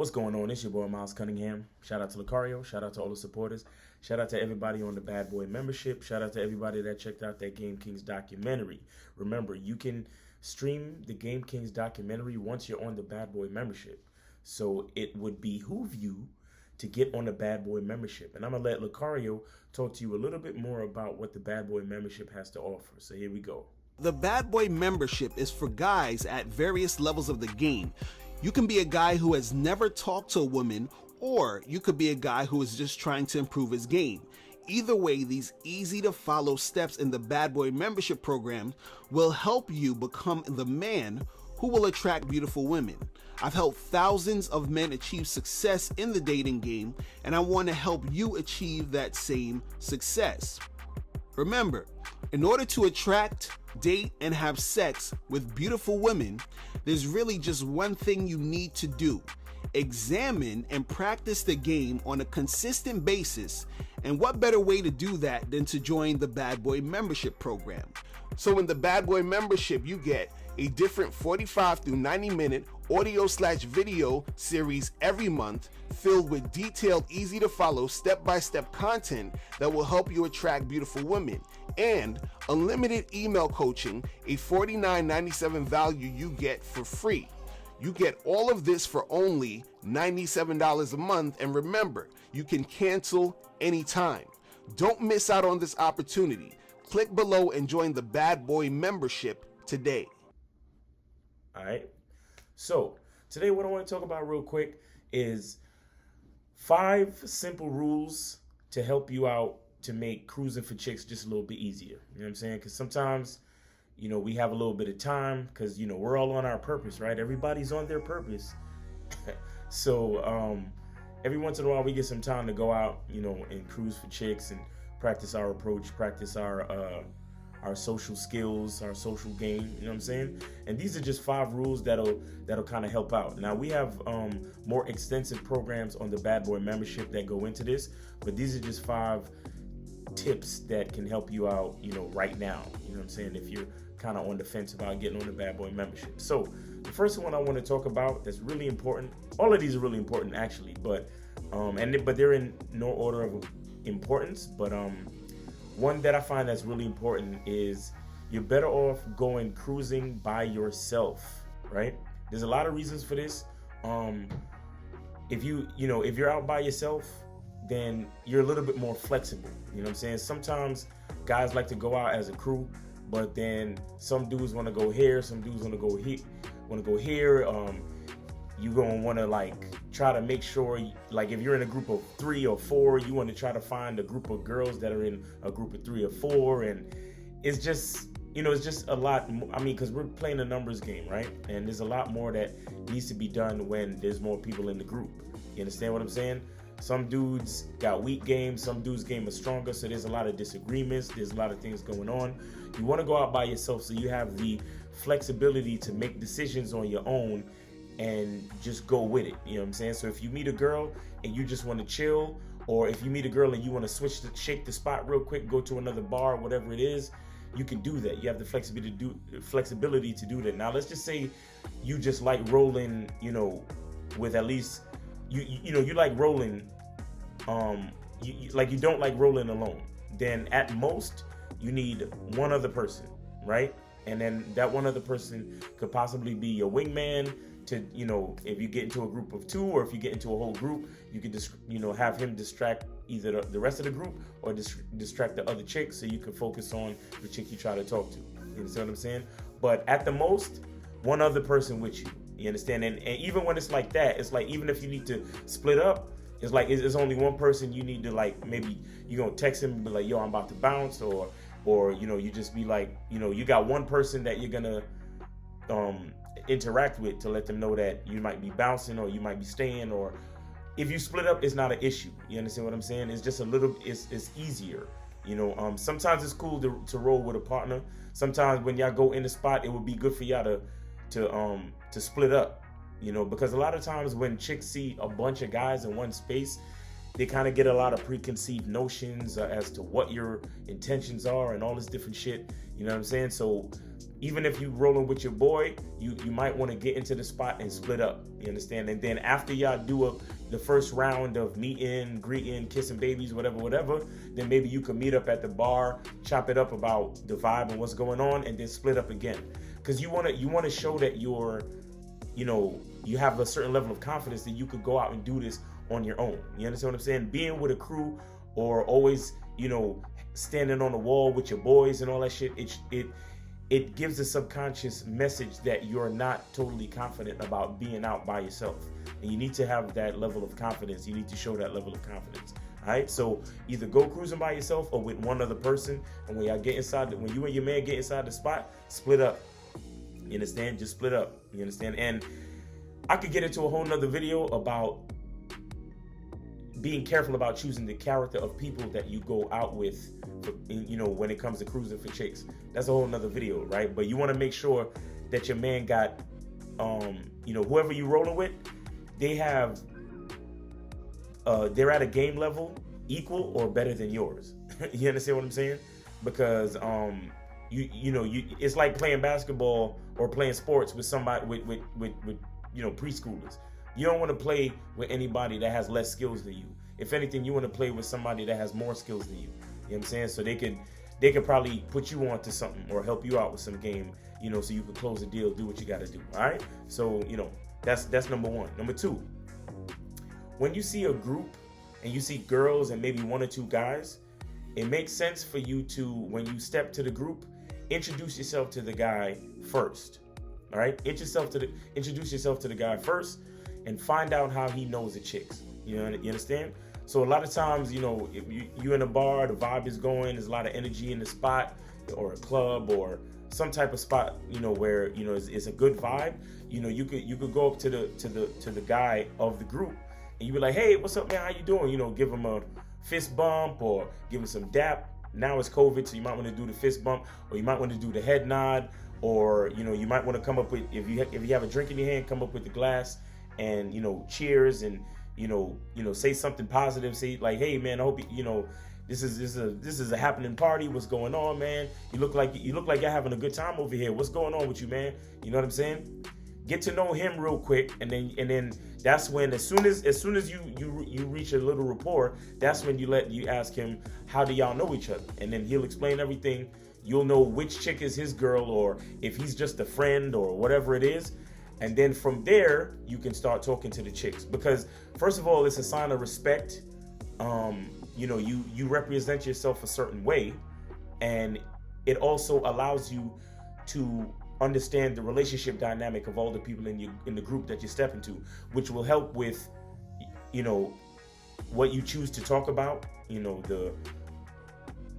What's going on? It's your boy Miles Cunningham. Shout out to Lucario. Shout out to all the supporters. Shout out to everybody on the Bad Boy membership. Shout out to everybody that checked out that Game Kings documentary. Remember, you can stream the Game Kings documentary once you're on the Bad Boy membership. So it would behoove you to get on the Bad Boy membership. And I'm going to let Lucario talk to you a little bit more about what the Bad Boy membership has to offer. So here we go. The Bad Boy membership is for guys at various levels of the game. You can be a guy who has never talked to a woman, or you could be a guy who is just trying to improve his game. Either way, these easy to follow steps in the Bad Boy membership program will help you become the man who will attract beautiful women. I've helped thousands of men achieve success in the dating game, and I want to help you achieve that same success. Remember, in order to attract, date, and have sex with beautiful women, there's really just one thing you need to do. Examine and practice the game on a consistent basis, and what better way to do that than to join the Bad Boy membership program. So in the Bad Boy membership, you get a different 45 through 90-minute audio/video series every month filled with detailed, easy to follow, step-by-step content that will help you attract beautiful women, and unlimited email coaching, a $49.97 value you get for free. You get all of this for only $97 a month, and remember, you can cancel anytime. Don't miss out on this opportunity. Click below and join the Bad Boy membership today. All right. So today what I want to talk about real quick is 5 simple rules to help you out to make cruising for chicks just a little bit easier. You know what I'm saying? Because sometimes, we have a little bit of time because, we're all on our purpose, right? Everybody's on their purpose. So every once in a while we get some time to go out, and cruise for chicks and practice our approach, practice our social skills, our social game, you know what I'm saying? And these are just 5 rules that'll kind of help out. Now we have more extensive programs on the Bad Boy membership that go into this, but these are just 5 tips that can help you out, right now. You know what I'm saying? If you're kind of on the fence about getting on the Bad Boy membership. So the first one I want to talk about that's really important. All of these are really important actually, but they're in no order of importance, but one that I find that's really important is you're better off going cruising by yourself, right? There's a lot of reasons for this. If you're out by yourself, then you're a little bit more flexible. You know what I'm saying? Sometimes guys like to go out as a crew, but then some dudes want to go here, some dudes want to go here. You're going to want to try to make sure, if you're in a group of 3 or 4, you want to try to find a group of girls that are in a group of 3 or 4. And it's just, it's just a lot. Because we're playing a numbers game, right? And there's a lot more that needs to be done when there's more people in the group. You understand what I'm saying? Some dudes got weak games, some dudes' game is stronger, so there's a lot of disagreements, there's a lot of things going on. You want to go out by yourself so you have the flexibility to make decisions on your own and just go with it, you know what I'm saying? So if you meet a girl and you just want to chill, or if you meet a girl and you want to shake the spot real quick, go to another bar, whatever it is, you can do that. You have the flexibility to do that. Now let's just say you just like rolling, with at least you like rolling, you don't like rolling alone. Then at most you need one other person, right? And then that one other person could possibly be your wingman. To if you get into a group of 2, or if you get into a whole group, you could just have him distract either the rest of the group or distract the other chick, so you can focus on the chick you try to talk to. You understand what I'm saying? But at the most, one other person with you. You understand? And even when it's like that, it's like even if you need to split up, it's like it's only one person you need to maybe you're gonna text him and be like, yo, I'm about to bounce, or you just be like, you got one person that you're gonna interact with to let them know that you might be bouncing or you might be staying, or if you split up, it's not an issue. You understand what I'm saying? It's just a little, it's easier. Sometimes it's cool to roll with a partner. Sometimes when y'all go in the spot, it would be good for y'all to split up, because a lot of times when chicks see a bunch of guys in one space, they kind of get a lot of preconceived notions as to what your intentions are and all this different shit. You know what I'm saying? So even if you rolling with your boy, you might want to get into the spot and split up. You understand? And then after y'all do the first round of meeting, greeting, kissing babies, whatever, then maybe you can meet up at the bar, chop it up about the vibe and what's going on, and then split up again. Because you want to show that you're, you have a certain level of confidence that you could go out and do this on your own. You understand what I'm saying? Being with a crew, or always, standing on the wall with your boys and all that shit, it gives a subconscious message that you're not totally confident about being out by yourself. And you need to have that level of confidence. You need to show that level of confidence. All right, so either go cruising by yourself or with one other person. And when you and your man get inside the spot, split up. You understand? Just split up. You understand? And I could get into a whole nother video about being careful about choosing the character of people that you go out with, when it comes to cruising for chicks. That's a whole nother video, right? But you want to make sure that your man got, whoever you rolling with, they have, they're at a game level equal or better than yours. You understand what I'm saying? Because, it's like playing basketball or playing sports with somebody with preschoolers. You don't want to play with anybody that has less skills than you. If anything, you want to play with somebody that has more skills than you. You know what I'm saying? So they could probably put you onto something or help you out with some game, so you can close a deal, do what you got to do. All right? So, that's number one. Number two, when you see a group and you see girls and maybe one or two guys, it makes sense for you to, when you step to the group, introduce yourself to the guy first. All right? Introduce yourself to the guy first, and find out how he knows the chicks. You understand? So a lot of times, if you in a bar, the vibe is going, there's a lot of energy in the spot, or a club, or some type of spot, where it's a good vibe. You could go up to the guy of the group, and you be like, hey, what's up, man? How you doing? Give him a fist bump or give him some dap. Now it's COVID, so you might want to do the fist bump, or you might want to do the head nod, or you might want to come up with, if you have a drink in your hand, come up with the glass and cheers, and say something positive. Say like, hey man, I hope this is a happening party. What's going on, man? You look like you're having a good time over here. What's going on with you, man? You know what I'm saying? Get to know him real quick, and then that's when, as soon as you reach a little rapport, that's when you ask him, how do y'all know each other? And then he'll explain everything. You'll know which chick is his girl, or if he's just a friend or whatever it is. And then from there, you can start talking to the chicks. Because first of all, it's a sign of respect. You represent yourself a certain way, and it also allows you to understand the relationship dynamic of all the people in the group that you step into, which will help with, what you choose to talk about.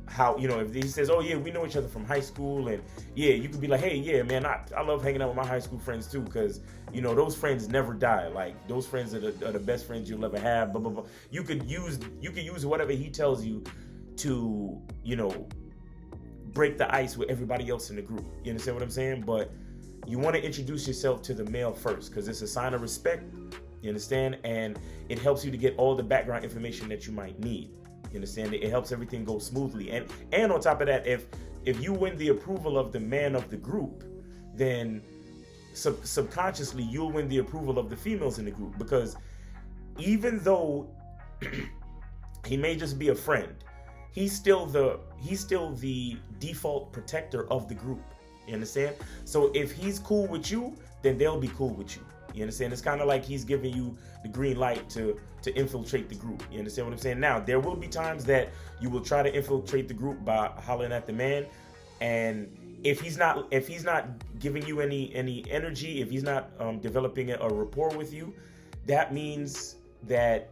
How, if he says, oh yeah, we know each other from high school, and yeah, you could be like, hey, yeah, man, I love hanging out with my high school friends too, because those friends never die. Like, those friends are the best friends you'll ever have. Blah blah blah. You could use whatever he tells you to break the ice with everybody else in the group. You understand what I'm saying? But you want to introduce yourself to the male first, because it's a sign of respect. You understand? And it helps you to get all the background information that you might need. You understand? It helps everything go smoothly. And on top of that, if you win the approval of the man of the group, then subconsciously you'll win the approval of the females in the group, because even though he may just be a friend, he's still the default protector of the group. You understand? So if he's cool with you, then they'll be cool with you. You understand? It's kind of like he's giving you the green light to infiltrate the group. You understand what I'm saying? Now, there will be times that you will try to infiltrate the group by hollering at the man, and if he's not giving you any energy, if he's not developing a rapport with you, that means that,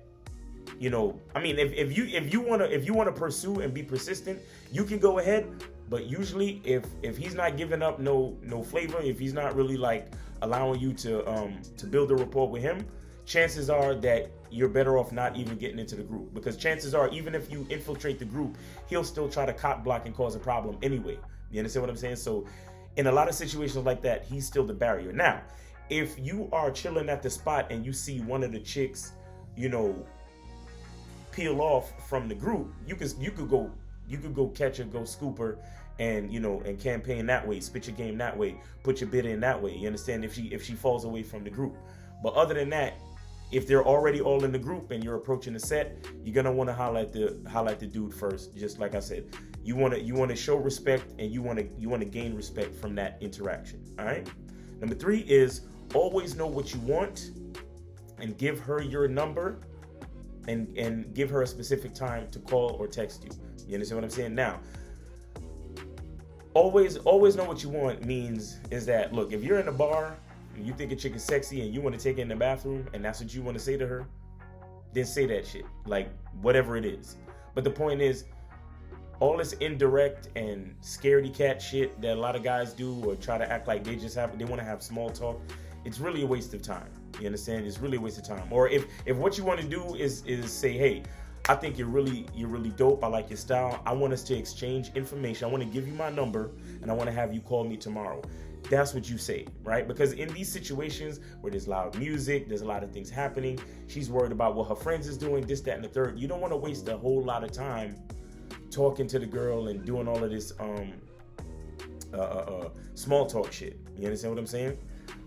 if you want to pursue and be persistent, you can go ahead. But usually, if he's not giving up no flavor, if he's not really like allowing you to build a rapport with him, chances are that you're better off not even getting into the group. Because chances are, even if you infiltrate the group, he'll still try to cock block and cause a problem anyway. You understand what I'm saying? So in a lot of situations like that, he's still the barrier. Now, if you are chilling at the spot and you see one of the chicks, peel off from the group, you could go catch her, go scoop her, and and campaign that way, spit your game that way, put your bid in that way. You understand? If she falls away from the group. But other than that, if they're already all in the group and you're approaching the set, you're gonna want to holler at the dude first. Just like I said, you want to show respect, and you want to gain respect from that interaction. All right. Number 3 is always know what you want, and give her your number, and give her a specific time to call or text you. You understand what I'm saying? Now, always know what you want is that, look, if you're in a bar and you think a chick is sexy and you want to take her in the bathroom and that's what you want to say to her, then say that shit, like whatever it is. But the point is, all this indirect and scaredy cat shit that a lot of guys do, or try to act like they want to have small talk, it's really a waste of time. You understand? It's really a waste of time. Or if what you want to do is say, hey, I think you're really dope. I like your style. I want us to exchange information. I want to give you my number, and I want to have you call me tomorrow. That's what you say, right? Because in these situations where there's loud music, there's a lot of things happening, she's worried about what her friends is doing, this, that, and the third. You don't want to waste a whole lot of time talking to the girl and doing all of this small talk shit. You understand what I'm saying?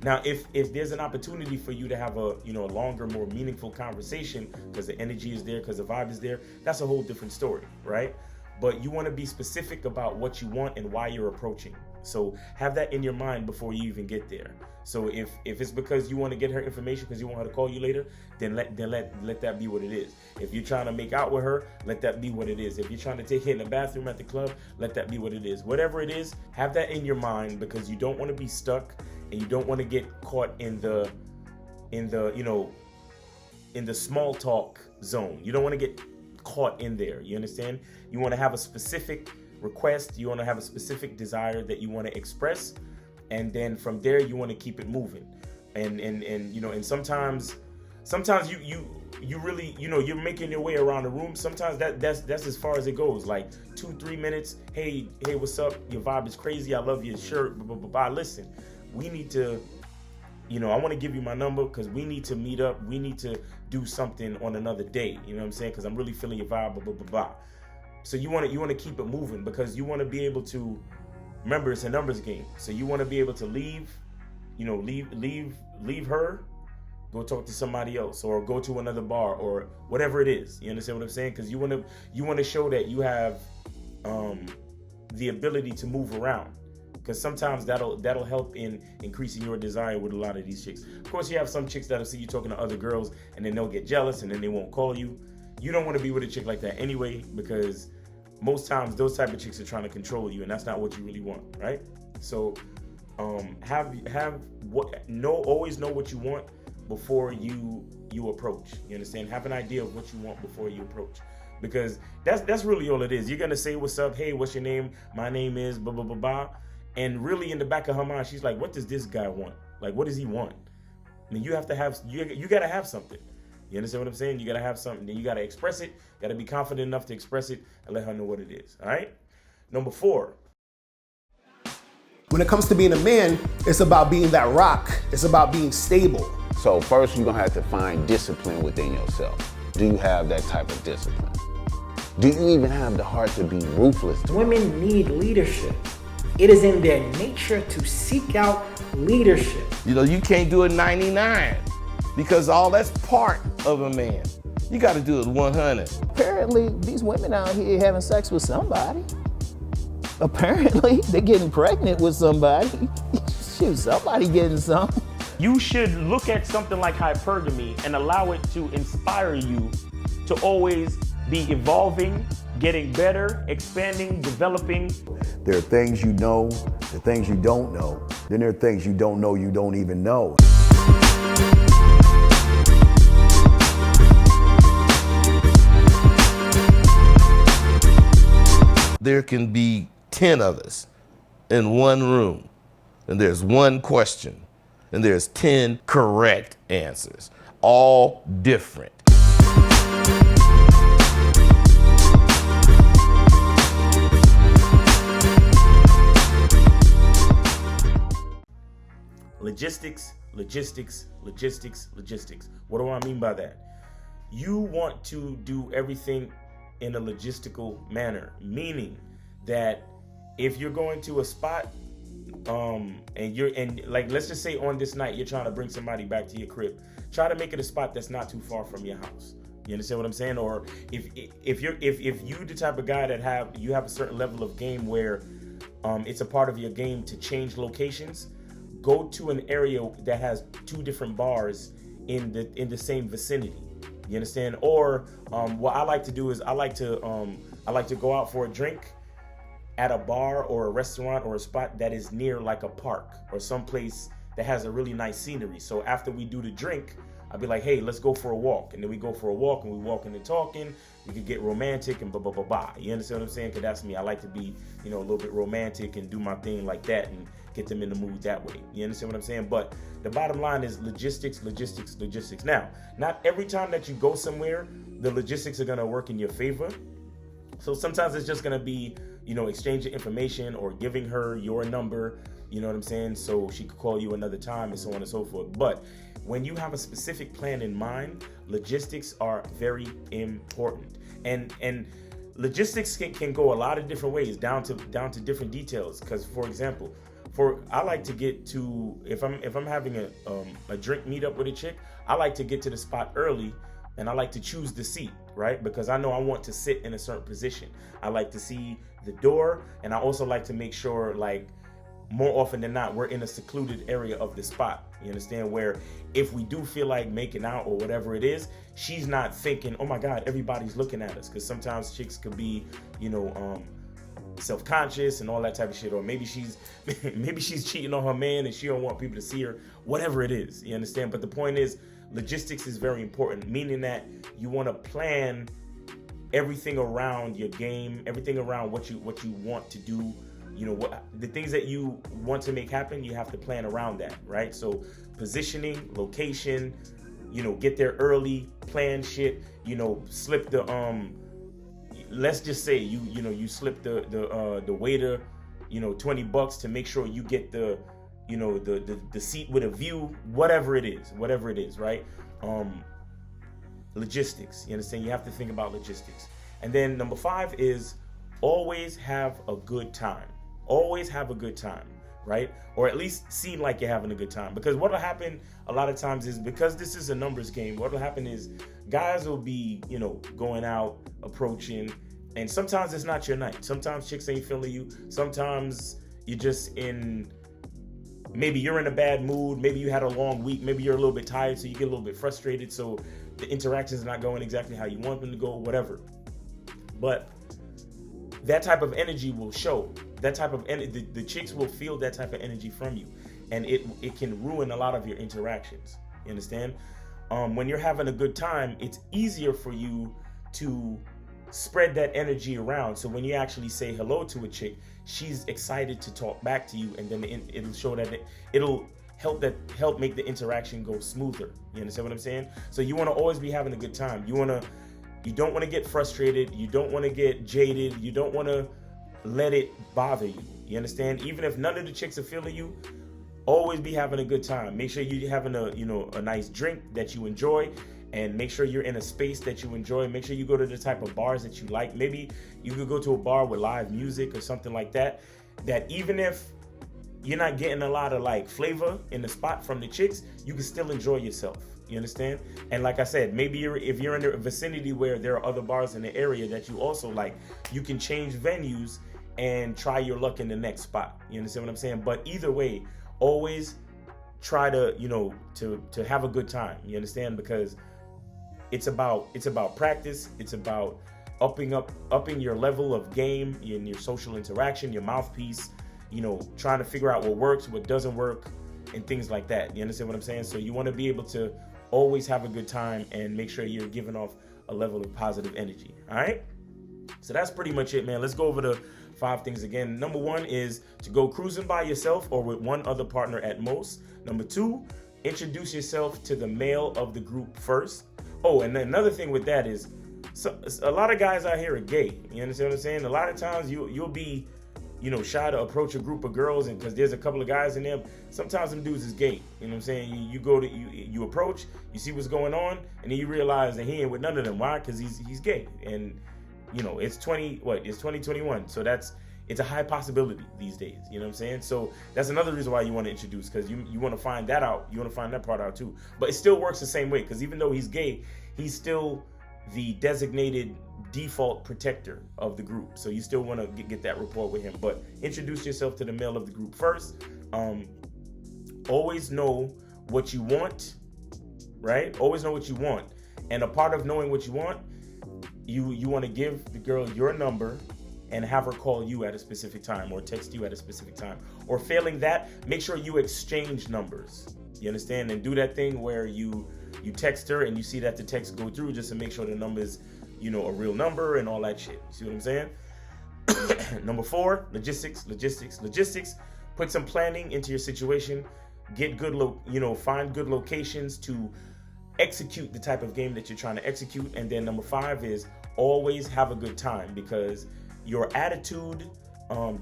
Now, if there's an opportunity for you to have a longer, more meaningful conversation because the energy is there, because the vibe is there, that's a whole different story, right? But you want to be specific about what you want and why you're approaching. So have that in your mind before you even get there. So if it's because you want to get her information because you want her to call you later, then let that be what it is. If you're trying to make out with her, let that be what it is. If you're trying to take her in the bathroom at the club, let that be what it is. Whatever it is, have that in your mind, because you don't want to be stuck, and you don't want to get caught in the small talk zone. You don't want to get caught in there. You understand? You want to have a specific request. You want to have a specific desire that you want to express, and then from there you want to keep it moving. And sometimes you really you're making your way around the room. Sometimes that's as far as it goes, like 2-3 minutes. Hey, what's up? Your vibe is crazy. I love your shirt. Blah, blah, blah, blah. Listen, we need to, I want to give you my number because we need to meet up. We need to do something on another day. You know what I'm saying? Because I'm really feeling your vibe. Blah, blah, blah, blah. So you want to keep it moving, because you want to be able to, remember, it's a numbers game. So you want to be able to leave her, go talk to somebody else, or go to another bar, or whatever it is. You understand what I'm saying? Because you want to show that you have the ability to move around. Because sometimes that'll help in increasing your desire with a lot of these chicks. Of course, you have some chicks that'll see you talking to other girls, and then they'll get jealous, and then they won't call you. You don't want to be with a chick like that anyway, because most times those type of chicks are trying to control you, and that's not what you really want, right? So always know what you want before you approach. You understand? Have an idea of what you want before you approach. Because that's really all it is. You're gonna say, what's up? Hey, what's your name? My name is blah blah blah blah. And really in the back of her mind, she's like, what does this guy want? Like, what does he want? I mean, you gotta have something. You understand what I'm saying? You gotta have something. Then you gotta express it. You gotta be confident enough to express it and let her know what it is. All right? Number 4. When it comes to being a man, it's about being that rock. It's about being stable. So first, you're gonna have to find discipline within yourself. Do you have that type of discipline? Do you even have the heart to be ruthless? Women need leadership. It is in their nature to seek out leadership. You can't do it 99 because all that's part of a man. You got to do it 100. Apparently, these women out here having sex with somebody. Apparently, they're getting pregnant with somebody. Shoot, somebody getting some. You should look at something like hypergamy and allow it to inspire you to always be evolving, getting better, expanding, developing. There are things you know, there are things you don't know. Then there are things you don't know you don't even know. There can be 10 of us in one room, and there's one question, and there's 10 correct answers, all different. Logistics. What do I mean by that? you want to do everything in a logistical manner, meaning that if you're going to a spot, and like, let's just say on this night you're trying to bring somebody back to your crib, try to make it a spot that's not too far from your house. You understand what I'm saying? Or if you're the type of guy that have a certain level of game where it's a part of your game to change locations, go to an area that has 2 different bars in the same vicinity. You understand? Or what I like to do is I like to go out for a drink at a bar or a restaurant or a spot that is near like a park or someplace that has a really nice scenery. So after we do the drink, I'll be like, hey, let's go for a walk. And then we go for a walk and we walking and talking. We could get romantic and blah, blah, blah, blah. You understand what I'm saying? Because that's me. I like to be, a little bit romantic and do my thing like that and get them in the mood that way. You understand what I'm saying? But the bottom line is logistics. Now, not every time that you go somewhere, the logistics are going to work in your favor. So sometimes it's just going to be, exchanging information or giving her your number, you know what I'm saying? So she could call you another time and so on and so forth. But when you have a specific plan in mind, logistics are very important. And logistics can go a lot of different ways, down to different details. Because, for example, I like to get to, if I'm having a drink meetup with a chick, I like to get to the spot early. And I like to choose the seat, right? Because I know I want to sit in a certain position. I like to see the door, and I also like to make sure, like, more often than not, we're in a secluded area of the spot. You understand? Where if we do feel like making out or whatever it is, she's not thinking, oh my God, everybody's looking at us. Because sometimes chicks could be, self-conscious and all that type of shit. Or maybe she's cheating on her man and she don't want people to see her. Whatever it is, you understand? But the point is, logistics is very important, meaning that you want to plan everything around your game, everything around what you want to do. The things that you want to make happen, you have to plan around that, right? So positioning, location, get there early, plan shit, slip the let's just say you slip the waiter, $20 to make sure you get the seat with a view, whatever it is, right? Logistics, you understand? You have to think about logistics. And then number 5 is always have a good time. Always have a good time, right? Or at least seem like you're having a good time. Because what will happen a lot of times is, because this is a numbers game, what will happen is guys will be, going out, approaching, and sometimes it's not your night. Sometimes chicks ain't feeling you. Sometimes you're just maybe you're in a bad mood. Maybe you had a long week. Maybe you're a little bit tired, so you get a little bit frustrated. So the interactions are not going exactly how you want them to go, whatever. But that type of energy will show. That type of energy, the chicks will feel that type of energy from you, and it can ruin a lot of your interactions. You understand? When you're having a good time, it's easier for you to spread that energy around. So when you actually say hello to a chick, she's excited to talk back to you, and then it'll show that it'll help make the interaction go smoother. You understand what I'm saying? So you want to always be having a good time. You don't want to get frustrated. You don't want to get jaded. You don't want to let it bother you. You understand? Even if none of the chicks are feeling you, always be having a good time. Make sure you're having a nice drink that you enjoy, and make sure you're in a space that you enjoy. Make sure you go to the type of bars that you like. Maybe you could go to a bar with live music or something like that, that even if you're not getting a lot of like flavor in the spot from the chicks, you can still enjoy yourself. You understand? And like I said, maybe if you're in a vicinity where there are other bars in the area that you also like, you can change venues and try your luck in the next spot. You understand what I'm saying? But either way, always try to to have a good time. You understand? Because it's about practice. It's about upping your level of game in your social interaction, your mouthpiece, trying to figure out what works, what doesn't work, and things like that. You understand what I'm saying? So you want to be able to always have a good time and make sure you're giving off a level of positive energy. All right? So that's pretty much it, man. Let's go over the 5 things again. Number 1 is to go cruising by yourself or with one other partner at most. Number 2, introduce yourself to the male of the group first. Oh, and then another thing with that is, so a lot of guys out here are gay. You understand what I'm saying? A lot of times you'll be shy to approach a group of girls, and because there's a couple of guys in there, sometimes them dudes is gay. You know what I'm saying? You approach, you see what's going on, and then you realize that he ain't with none of them. Why? Because he's gay, and it's 2021, so it's a high possibility these days. You know what I'm saying? So that's another reason why you want to introduce, because you want to find that out. You want to find that part out too. But it still works the same way, because even though he's gay, he's still the designated default protector of the group. So you still want to get that rapport with him. But introduce yourself to the male of the group first. Always know what you want, right? Always know what you want. And a part of knowing what you want, you want to give the girl your number and have her call you at a specific time or text you at a specific time. Or failing that, make sure you exchange numbers. You understand? And do that thing where you text her and you see that the text go through, just to make sure the number is, a real number and all that shit. You see what I'm saying? Number 4, logistics. Put some planning into your situation. Get good, find good locations to execute the type of game that you're trying to execute. And then number 5 is always have a good time, because your attitude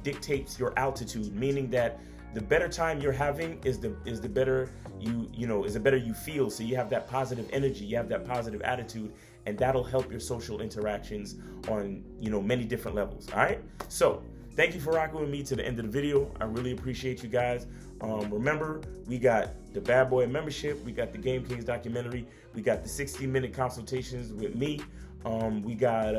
dictates your altitude, meaning that the better time you're having is the better is the better you feel. So you have that positive energy, you have that positive attitude, and that'll help your social interactions on many different levels. All right, so thank you for rocking with me to the end of the video. I really appreciate you guys. Remember, we got the Bad Boy membership, we got the Game Kings documentary, we got the 60-minute consultations with me, we got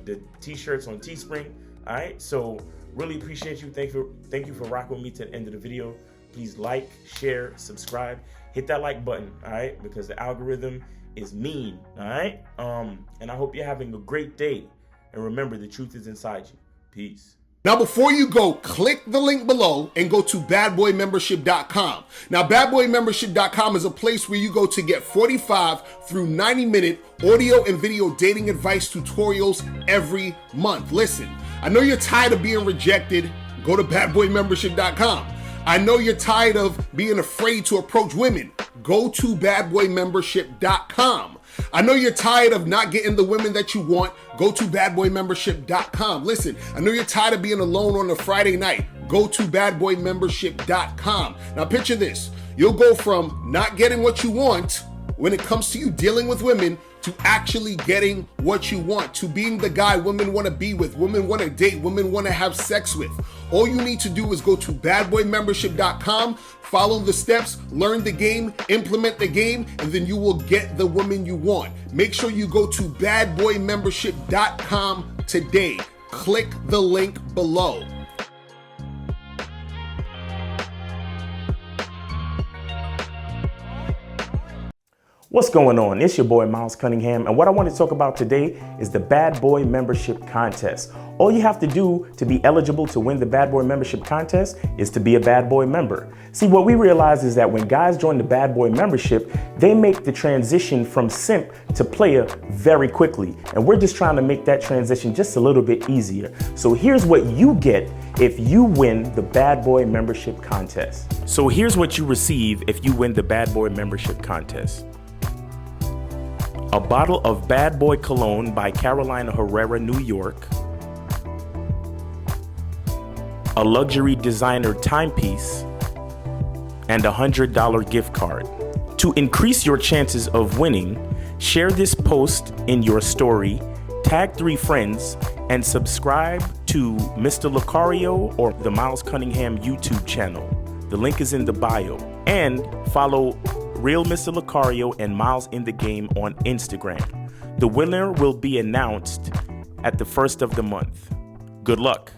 the t-shirts on Teespring. All right, so really appreciate you. Thank you for rocking with me to the end of the video. Please like, share, subscribe, hit that like button, all right, because the algorithm is mean. All right, and I hope you're having a great day, and remember, the truth is inside you. Peace. Now, before you go, click the link below and go to badboymembership.com. Now, badboymembership.com is a place where you go to get 45 through 90-minute audio and video dating advice tutorials every month. Listen, I know you're tired of being rejected. Go to badboymembership.com. I know you're tired of being afraid to approach women. Go to badboymembership.com. I know you're tired of not getting the women that you want. Go to badboymembership.com. Listen, I know you're tired of being alone on a Friday night. Go to badboymembership.com. Now picture this. You'll go from not getting what you want when it comes to you dealing with women to actually getting what you want, to being the guy women want to be with, women want to date, women want to have sex with. All you need to do is go to badboymembership.com, follow the steps, learn the game, implement the game, and then you will get the woman you want. Make sure you go to badboymembership.com today. Click the link below. What's going on? It's your boy Miles Cunningham, and what I want to talk about today is the Bad Boy Membership Contest. All you have to do to be eligible to win the Bad Boy Membership Contest is to be a Bad Boy member. See, what we realize is that when guys join the Bad Boy Membership, they make the transition from simp to player very quickly, and we're just trying to make that transition just a little bit easier. So here's what you get if you win the Bad Boy Membership Contest. So here's what you receive if you win the Bad Boy Membership Contest. A bottle of Bad Boy Cologne by Carolina Herrera, New York. A luxury designer timepiece. And a $100 gift card. To increase your chances of winning, share this post in your story, tag 3 friends, and subscribe to Mr. Lucario or the Miles Cunningham YouTube channel. The link is in the bio. And follow Real Mr. Lucario and Miles in the Game on Instagram. The winner will be announced at the first of the month. Good luck.